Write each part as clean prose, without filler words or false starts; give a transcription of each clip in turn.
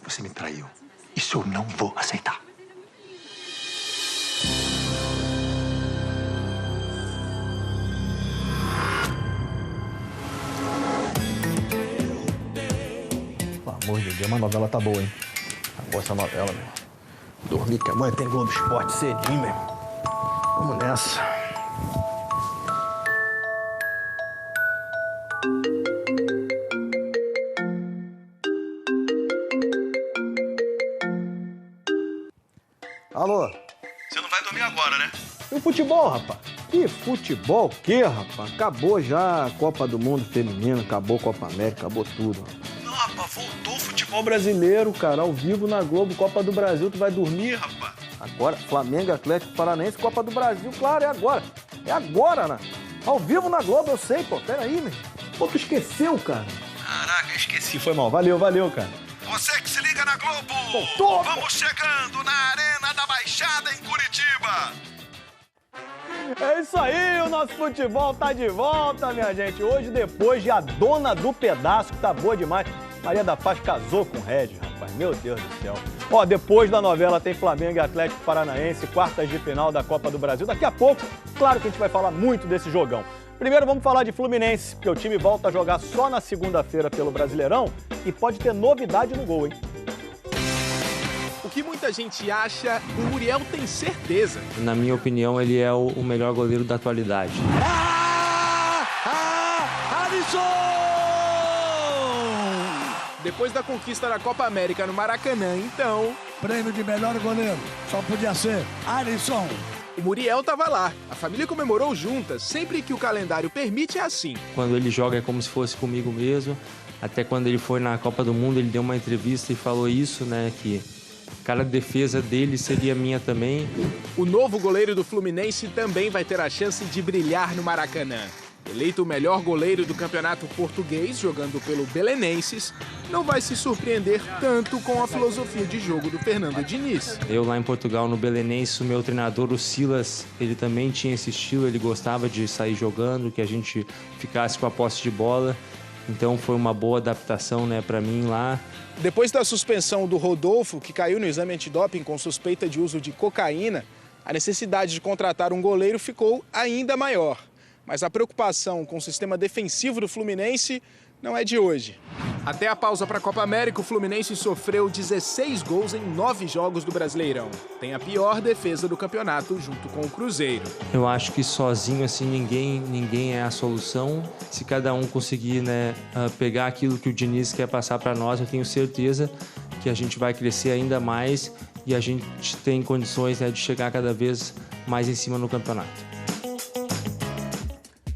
Você me traiu. Isso eu não vou aceitar. Pelo amor de Deus, mas a novela tá boa, hein? Acabou essa novela, meu. Dormir que amanhã tem Globo Esporte cedinho, meu. Vamos nessa. Alô? Você não vai dormir agora, né? E o futebol, rapaz? Que futebol o quê, rapaz? Acabou já a Copa do Mundo Feminina, acabou a Copa América, acabou tudo. Não, rapaz, voltou o futebol Brasileiro, cara, ao vivo na Globo, Copa do Brasil, tu vai dormir, rapaz? Agora, Flamengo, Atlético Paranaense, Copa do Brasil, claro, é agora. É agora, né? Ao vivo na Globo, eu sei, pô, peraí, meu. Pô, tu esqueceu, cara. Caraca, esqueci. Foi mal, valeu, cara. Você que se liga na Globo! Voltou! Vamos chegando na Arena da Baixada em Curitiba! É isso aí, o nosso futebol tá de volta, minha gente. Hoje, depois de A Dona do Pedaço, que tá boa demais. Maria da Paz casou com o Regis, rapaz. Meu Deus do céu. Ó, depois da novela tem Flamengo e Atlético Paranaense, quartas de final da Copa do Brasil. Daqui a pouco, claro que a gente vai falar muito desse jogão. Primeiro vamos falar de Fluminense, porque o time volta a jogar só na segunda-feira pelo Brasileirão e pode ter novidade no gol, hein? O que muita gente acha, o Muriel tem certeza. Na minha opinião, ele é o melhor goleiro da atualidade. Alisson! Depois da conquista da Copa América no Maracanã, então... Prêmio de melhor goleiro, só podia ser Alisson. O Muriel tava lá. A família comemorou juntas. Sempre que o calendário permite, é assim. Quando ele joga é como se fosse comigo mesmo. Até quando ele foi na Copa do Mundo, ele deu uma entrevista e falou isso, né? Que cada defesa dele seria minha também. O novo goleiro do Fluminense também vai ter a chance de brilhar no Maracanã. Eleito o melhor goleiro do campeonato português, jogando pelo Belenenses, não vai se surpreender tanto com a filosofia de jogo do Fernando Diniz. Eu lá em Portugal, no Belenenses, o meu treinador, o Silas, ele também tinha esse estilo, ele gostava de sair jogando, que a gente ficasse com a posse de bola. Então foi uma boa adaptação, né, para mim lá. Depois da suspensão do Rodolfo, que caiu no exame antidoping com suspeita de uso de cocaína, a necessidade de contratar um goleiro ficou ainda maior. Mas a preocupação com o sistema defensivo do Fluminense não é de hoje. Até a pausa para a Copa América, o Fluminense sofreu 16 gols em 9 jogos do Brasileirão. Tem a pior defesa do campeonato junto com o Cruzeiro. Eu acho que sozinho assim ninguém é a solução. Se cada um conseguir, né, pegar aquilo que o Diniz quer passar para nós, eu tenho certeza que a gente vai crescer ainda mais e a gente tem condições, né, de chegar cada vez mais em cima no campeonato.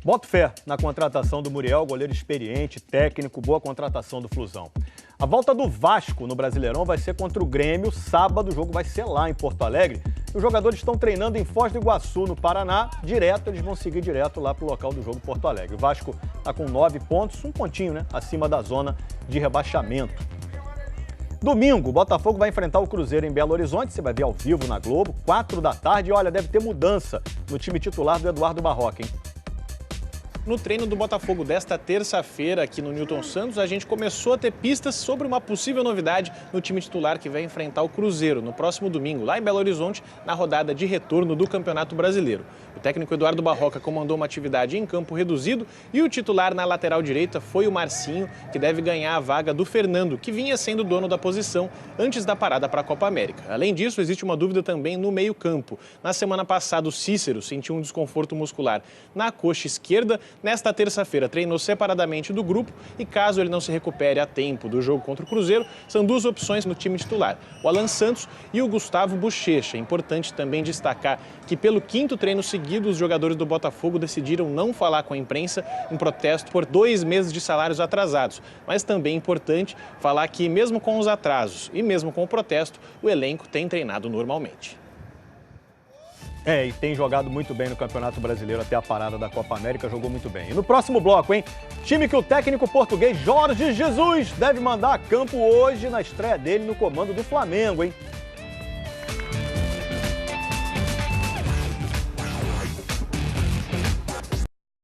Boto fé na contratação do Muriel, goleiro experiente, técnico, boa contratação do Flusão. A volta do Vasco no Brasileirão vai ser contra o Grêmio, sábado o jogo vai ser lá em Porto Alegre. E os jogadores estão treinando em Foz do Iguaçu, no Paraná, eles vão seguir direto lá para o local do jogo, Porto Alegre. O Vasco está com 9 pontos, um pontinho, né, acima da zona de rebaixamento. Domingo, o Botafogo vai enfrentar o Cruzeiro em Belo Horizonte, você vai ver ao vivo na Globo, 4 da tarde. E olha, deve ter mudança no time titular do Eduardo Barroca, hein? No treino do Botafogo desta terça-feira aqui no Newton Santos, a gente começou a ter pistas sobre uma possível novidade no time titular que vai enfrentar o Cruzeiro no próximo domingo, lá em Belo Horizonte, na rodada de retorno do Campeonato Brasileiro. O técnico Eduardo Barroca comandou uma atividade em campo reduzido e o titular na lateral direita foi o Marcinho, que deve ganhar a vaga do Fernando, que vinha sendo dono da posição antes da parada para a Copa América. Além disso, existe uma dúvida também no meio-campo. Na semana passada, o Cícero sentiu um desconforto muscular na coxa esquerda. Nesta terça-feira, treinou separadamente do grupo e, caso ele não se recupere a tempo do jogo contra o Cruzeiro, são duas opções no time titular, o Alan Santos e o Gustavo Bochecha. É importante também destacar que, pelo 5º treino seguido, os jogadores do Botafogo decidiram não falar com a imprensa em protesto por 2 meses de salários atrasados. Mas também é importante falar que, mesmo com os atrasos e mesmo com o protesto, o elenco tem treinado normalmente. E tem jogado muito bem no Campeonato Brasileiro até a parada da Copa América, jogou muito bem. E no próximo bloco, hein? Time que o técnico português Jorge Jesus deve mandar a campo hoje na estreia dele no comando do Flamengo, hein?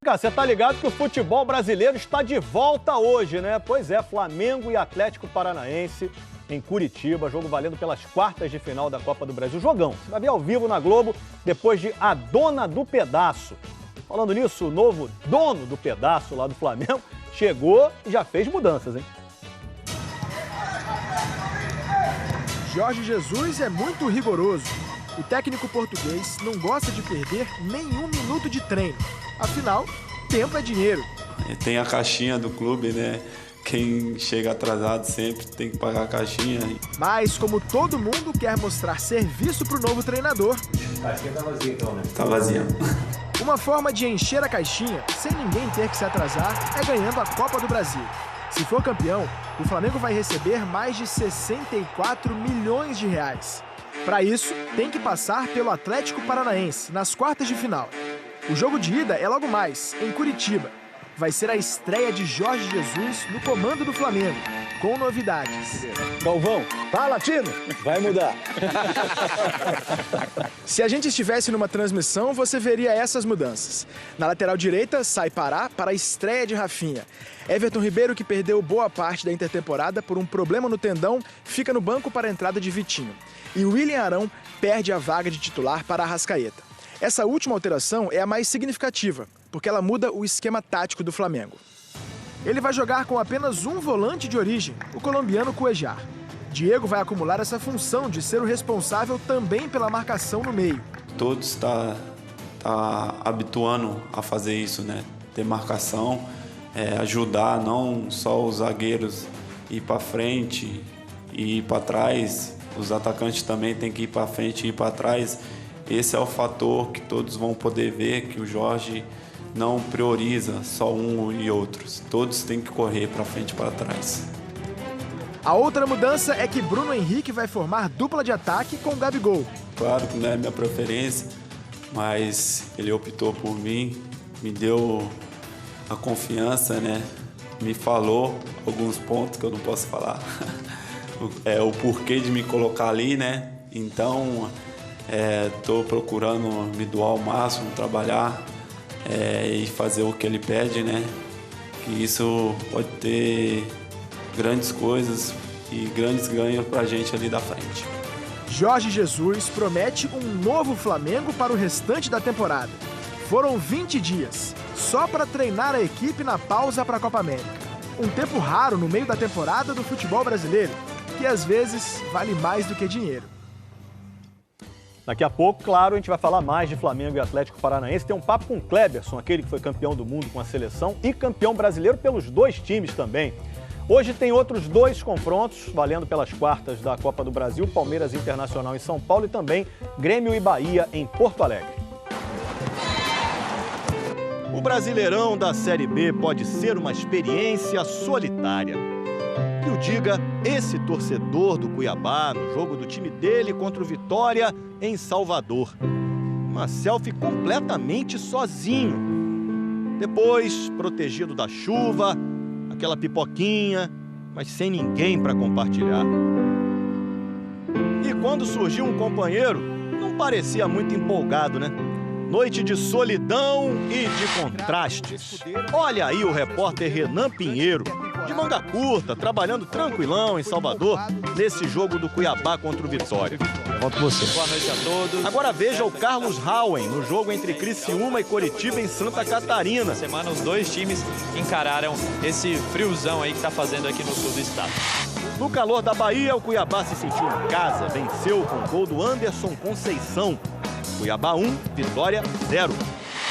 Cara, você tá ligado que o futebol brasileiro está de volta hoje, né? Pois é, Flamengo e Atlético Paranaense em Curitiba, jogo valendo pelas quartas de final da Copa do Brasil. Jogão, você vai ver ao vivo na Globo, depois de A Dona do Pedaço. Falando nisso, o novo dono do pedaço lá do Flamengo chegou e já fez mudanças, hein? Jorge Jesus é muito rigoroso. O técnico português não gosta de perder nenhum minuto de treino. Afinal, tempo é dinheiro. Tem a caixinha do clube, né? Quem chega atrasado sempre tem que pagar a caixinha. Mas como todo mundo quer mostrar serviço pro novo treinador... A caixinha tá vazia então, né? Tá vazia. Uma forma de encher a caixinha, sem ninguém ter que se atrasar, é ganhando a Copa do Brasil. Se for campeão, o Flamengo vai receber mais de 64 milhões de reais. Para isso, tem que passar pelo Atlético Paranaense, nas quartas de final. O jogo de ida é logo mais, em Curitiba. Vai ser a estreia de Jorge Jesus no comando do Flamengo, com novidades. Galvão, fala, Tino! Vai mudar. Se a gente estivesse numa transmissão, você veria essas mudanças. Na lateral direita, sai Pará para a estreia de Rafinha. Everton Ribeiro, que perdeu boa parte da intertemporada por um problema no tendão, fica no banco para a entrada de Vitinho. E William Arão perde a vaga de titular para Arrascaeta. Essa última alteração é a mais significativa, porque ela muda o esquema tático do Flamengo. Ele vai jogar com apenas um volante de origem, o colombiano Cuéllar. Diego vai acumular essa função de ser o responsável também pela marcação no meio. Todos tá habituando a fazer isso, né? Ter marcação, ajudar não só os zagueiros ir para frente e ir para trás, os atacantes também têm que ir para frente e ir para trás. Esse é o fator que todos vão poder ver, que o Jorge não prioriza só um e outros. Todos têm que correr para frente e para trás. A outra mudança é que Bruno Henrique vai formar dupla de ataque com o Gabigol. Claro que não é minha preferência, mas ele optou por mim, me deu a confiança, né? Me falou alguns pontos que eu não posso falar. O porquê de me colocar ali, né? Então... Estou procurando me doar ao máximo, trabalhar e fazer o que ele pede, né? Que isso pode ter grandes coisas e grandes ganhos para a gente ali da frente. Jorge Jesus promete um novo Flamengo para o restante da temporada. Foram 20 dias, só para treinar a equipe na pausa para a Copa América. Um tempo raro no meio da temporada do futebol brasileiro, que às vezes vale mais do que dinheiro. Daqui a pouco, claro, a gente vai falar mais de Flamengo e Atlético Paranaense. Tem um papo com o Kleberson, aquele que foi campeão do mundo com a seleção e campeão brasileiro pelos dois times também. Hoje tem outros dois confrontos, valendo pelas quartas da Copa do Brasil, Palmeiras Internacional em São Paulo e também Grêmio e Bahia em Porto Alegre. O Brasileirão da Série B pode ser uma experiência solitária. Que o diga esse torcedor do Cuiabá no jogo do time dele contra o Vitória em Salvador. Uma selfie completamente sozinho. Depois, protegido da chuva, aquela pipoquinha, mas sem ninguém para compartilhar. E quando surgiu um companheiro, não parecia muito empolgado, né? Noite de solidão e de contrastes. Olha aí o repórter Renan Pinheiro, de manga curta, trabalhando tranquilão em Salvador, nesse jogo do Cuiabá contra o Vitória. Volto com você. Boa noite a todos. Agora veja o Carlos Hauen no jogo entre Criciúma e Coritiba em Santa Catarina. Essa semana os dois times encararam esse friozão aí que tá fazendo aqui no sul do estado. No calor da Bahia, o Cuiabá se sentiu em casa, venceu com o gol do Anderson Conceição. Cuiabá 1, Vitória 0.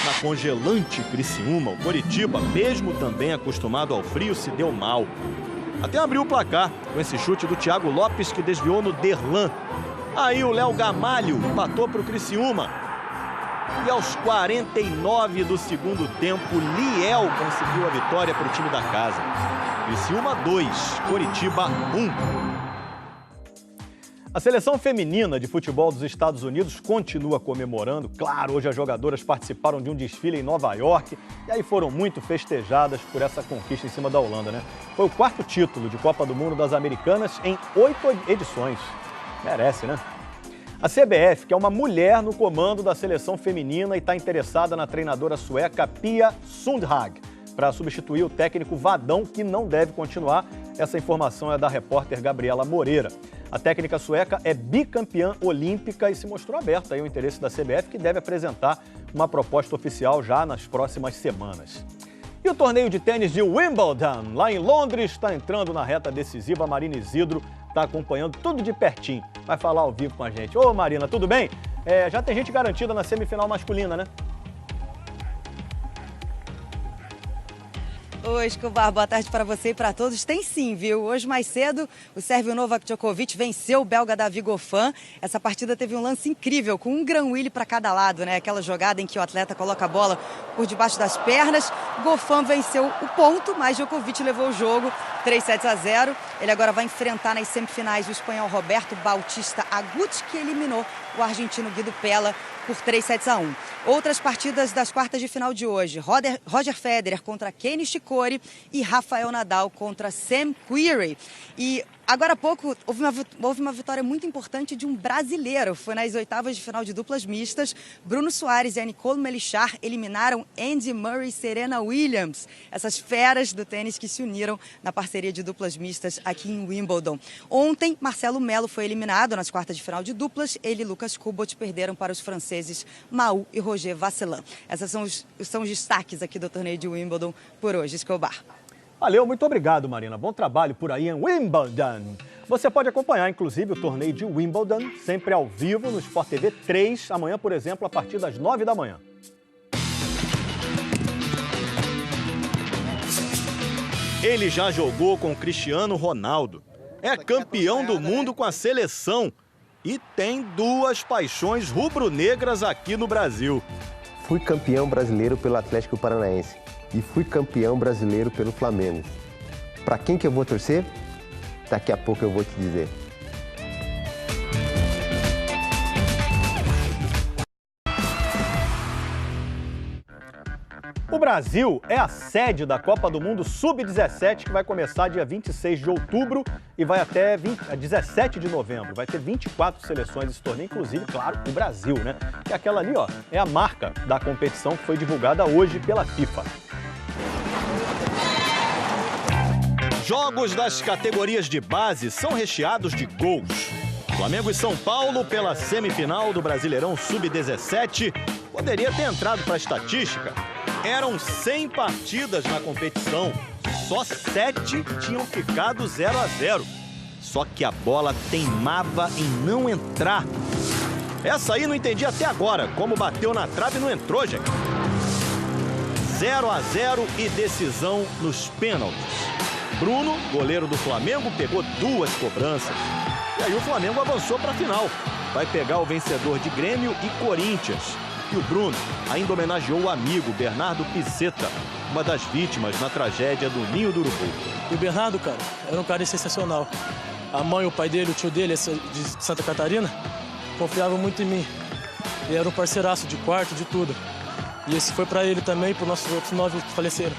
Na congelante Criciúma, o Coritiba, mesmo também acostumado ao frio, se deu mal. Até abriu o placar com esse chute do Thiago Lopes, que desviou no Derlan. Aí o Léo Gamalho empatou para o Criciúma. E aos 49 do segundo tempo, Liel conseguiu a vitória para o time da casa. Criciúma 2, Coritiba 1. A seleção feminina de futebol dos Estados Unidos continua comemorando. Claro, hoje as jogadoras participaram de um desfile em Nova York e aí foram muito festejadas por essa conquista em cima da Holanda, né? Foi o 4º título de Copa do Mundo das Americanas em 8 edições. Merece, né? A CBF, que é uma mulher no comando da seleção feminina e está interessada na treinadora sueca Pia Sundhage, para substituir o técnico Vadão, que não deve continuar. Essa informação é da repórter Gabriela Moreira. A técnica sueca é bicampeã olímpica e se mostrou aberta aí ao interesse da CBF, que deve apresentar uma proposta oficial já nas próximas semanas. E o torneio de tênis de Wimbledon, lá em Londres, está entrando na reta decisiva. A Marina Isidro está acompanhando tudo de pertinho. Vai falar ao vivo com a gente. Ô Marina, tudo bem? Já tem gente garantida na semifinal masculina, né? Oi, Escobar, boa tarde para você e para todos. Tem sim, viu? Hoje mais cedo, o sérvio Novak Djokovic venceu o belga Davi Goffin. Essa partida teve um lance incrível, com um Grand Willy para cada lado, né? Aquela jogada em que o atleta coloca a bola por debaixo das pernas. Goffin venceu o ponto, mas Djokovic levou o jogo 3-0. Ele agora vai enfrentar nas semifinais o espanhol Roberto Bautista Agut, que eliminou o argentino Guido Pella por 3-1. Outras partidas das quartas de final de hoje. Roger Federer contra Kenny Nishikori e Rafael Nadal contra Sam Querrey. E agora há pouco houve uma vitória muito importante de um brasileiro. Foi nas oitavas de final de duplas mistas. Bruno Soares e a Nicole Melichar eliminaram Andy Murray e Serena Williams. Essas feras do tênis que se uniram na parceria de duplas mistas aqui em Wimbledon. Ontem, Marcelo Melo foi eliminado nas quartas de final de duplas. Ele e Lucas Kubot perderam para os franceses Mahut e Roger Vasselin. Esses são os destaques aqui do torneio de Wimbledon por hoje, Escobar. Valeu, muito obrigado, Marina. Bom trabalho por aí em Wimbledon. Você pode acompanhar, inclusive, o torneio de Wimbledon, sempre ao vivo, no Sport TV 3, amanhã, por exemplo, a partir das 9 da manhã. Ele já jogou com Cristiano Ronaldo, é campeão do mundo com a seleção e tem duas paixões rubro-negras aqui no Brasil. Fui campeão brasileiro pelo Atlético Paranaense e fui campeão brasileiro pelo Flamengo. Para quem que eu vou torcer? Daqui a pouco eu vou te dizer. O Brasil é a sede da Copa do Mundo Sub-17, que vai começar dia 26 de outubro e vai até 17 de novembro. Vai ter 24 seleções esse torneio, inclusive, claro, o Brasil, né? E aquela ali, ó, é a marca da competição que foi divulgada hoje pela FIFA. Jogos das categorias de base são recheados de gols. Flamengo e São Paulo, pela semifinal do Brasileirão Sub-17, poderia ter entrado para a estatística. Eram 100 partidas na competição, só 7 tinham ficado 0-0. Só que a bola teimava em não entrar. Essa aí não entendi até agora, como bateu na trave e não entrou, gente. 0-0 e decisão nos pênaltis. Bruno, goleiro do Flamengo, pegou 2 cobranças. E aí o Flamengo avançou para a final. Vai pegar o vencedor de Grêmio e Corinthians. E o Bruno ainda homenageou o amigo Bernardo Pizzetta, uma das vítimas na tragédia do Ninho do Urubu. E o Bernardo, cara, era um cara sensacional. A mãe, o pai dele, o tio dele, de Santa Catarina, confiavam muito em mim. Ele era um parceiraço de quarto, de tudo. E esse foi para ele também e para os nossos outros 9 que faleceram.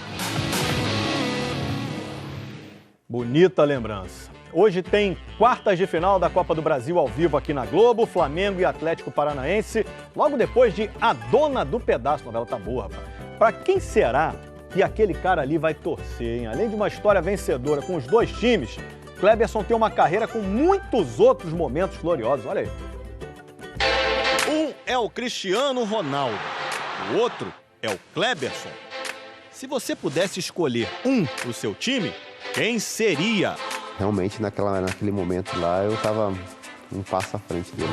Bonita lembrança. Hoje tem quartas de final da Copa do Brasil ao vivo aqui na Globo, Flamengo e Atlético Paranaense, logo depois de A Dona do Pedaço. A novela tá boa, rapaz. Pra quem será que aquele cara ali vai torcer, hein? Além de uma história vencedora com os dois times, Kleberson tem uma carreira com muitos outros momentos gloriosos. Olha aí. Um é o Cristiano Ronaldo, o outro é o Kleberson. Se você pudesse escolher um pro seu time, quem seria? Realmente, naquele momento lá, eu estava um passo à frente dele.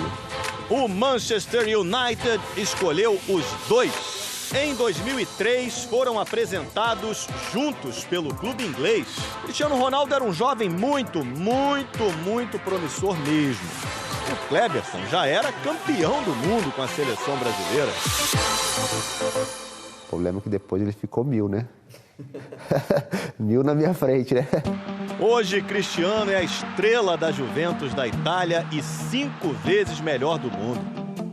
O Manchester United escolheu os dois. Em 2003, foram apresentados juntos pelo clube inglês. Cristiano Ronaldo era um jovem muito promissor mesmo. O Kleberson já era campeão do mundo com a seleção brasileira. O problema é que depois ele ficou 1000, né? 1000 na minha frente, né? Hoje, Cristiano é a estrela da Juventus da Itália e 5 vezes melhor do mundo.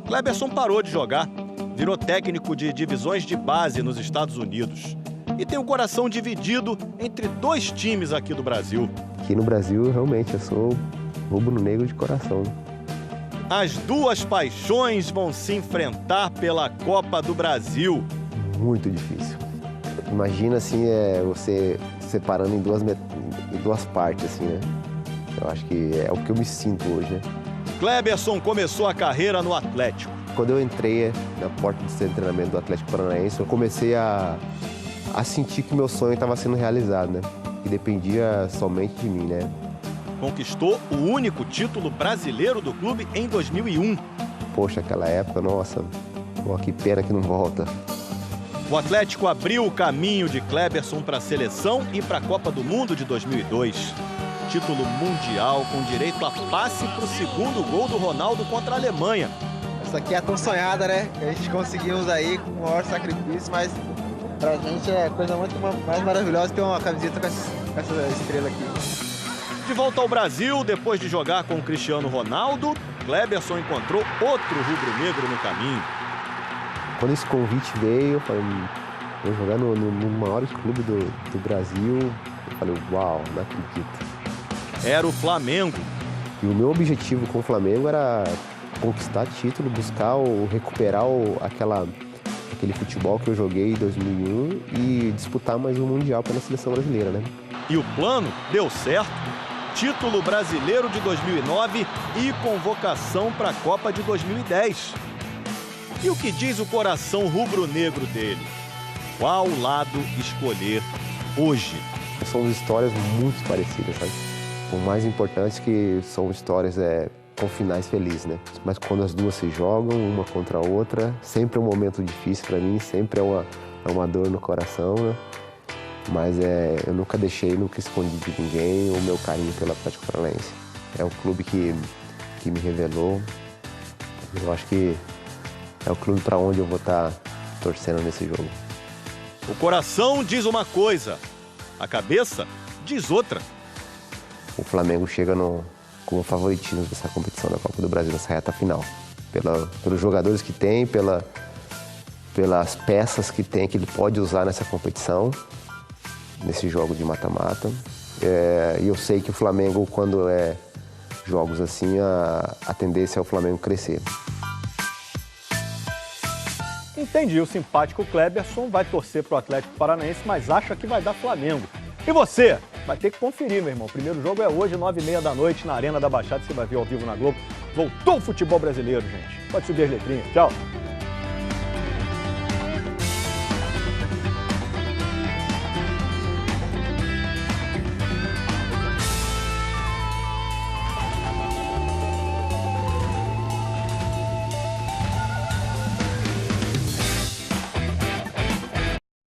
Kleberson parou de jogar, virou técnico de divisões de base nos Estados Unidos. E tem o coração dividido entre 2 times aqui do Brasil. Aqui no Brasil, realmente, eu sou rubro-negro de coração. As duas paixões vão se enfrentar pela Copa do Brasil. Muito difícil. Imagina assim, você separando em duas partes, assim, né? Eu acho que é o que eu me sinto hoje, né? Kleberson começou a carreira no Atlético. Quando eu entrei na porta de treinamento do Atlético Paranaense, eu comecei a sentir que meu sonho estava sendo realizado, né? Que dependia somente de mim, né? Conquistou o único título brasileiro do clube em 2001. Poxa, aquela época, nossa, que pena que não volta. O Atlético abriu o caminho de Kleberson para a seleção e para a Copa do Mundo de 2002. Título mundial com direito a passe para o segundo gol do Ronaldo contra a Alemanha. Essa aqui é tão sonhada, né? Que a gente conseguimos aí com o maior sacrifício, mas pra gente é coisa muito mais maravilhosa ter uma camiseta com essa estrela aqui. De volta ao Brasil, depois de jogar com o Cristiano Ronaldo, Kleberson encontrou outro rubro-negro no caminho. Quando esse convite veio, eu falei, vou jogar no maior clube do Brasil. Eu falei, uau, não acredito. Era o Flamengo. E o meu objetivo com o Flamengo era conquistar título, buscar recuperar aquele futebol que eu joguei em 2001 e disputar mais um Mundial pela seleção brasileira, né? E o plano deu certo. Título brasileiro de 2009 e convocação para a Copa de 2010. E o que diz o coração rubro-negro dele? Qual lado escolher hoje? São histórias muito parecidas, sabe? O mais importante é que são histórias com finais felizes, né? Mas quando as duas se jogam, uma contra a outra, sempre é um momento difícil para mim, sempre é uma dor no coração, né? Mas eu nunca escondi de ninguém o meu carinho pelo Atlético Paranaense. É o clube que me revelou. Eu acho que é o clube para onde eu vou estar torcendo nesse jogo. O coração diz uma coisa, a cabeça diz outra. O Flamengo chega como favoritismo dessa competição da Copa do Brasil, nessa reta final. Pelos jogadores que tem, pelas peças que tem, que ele pode usar nessa competição, nesse jogo de mata-mata. E eu sei que o Flamengo, quando jogos assim, a tendência é o Flamengo crescer. Entendi, o simpático Kleberson vai torcer para o Atlético Paranaense, mas acha que vai dar Flamengo. E você? Vai ter que conferir, meu irmão. O primeiro jogo é hoje, 9h30 da noite, na Arena da Baixada. Você vai ver ao vivo na Globo. Voltou o futebol brasileiro, gente. Pode subir as letrinhas. Tchau.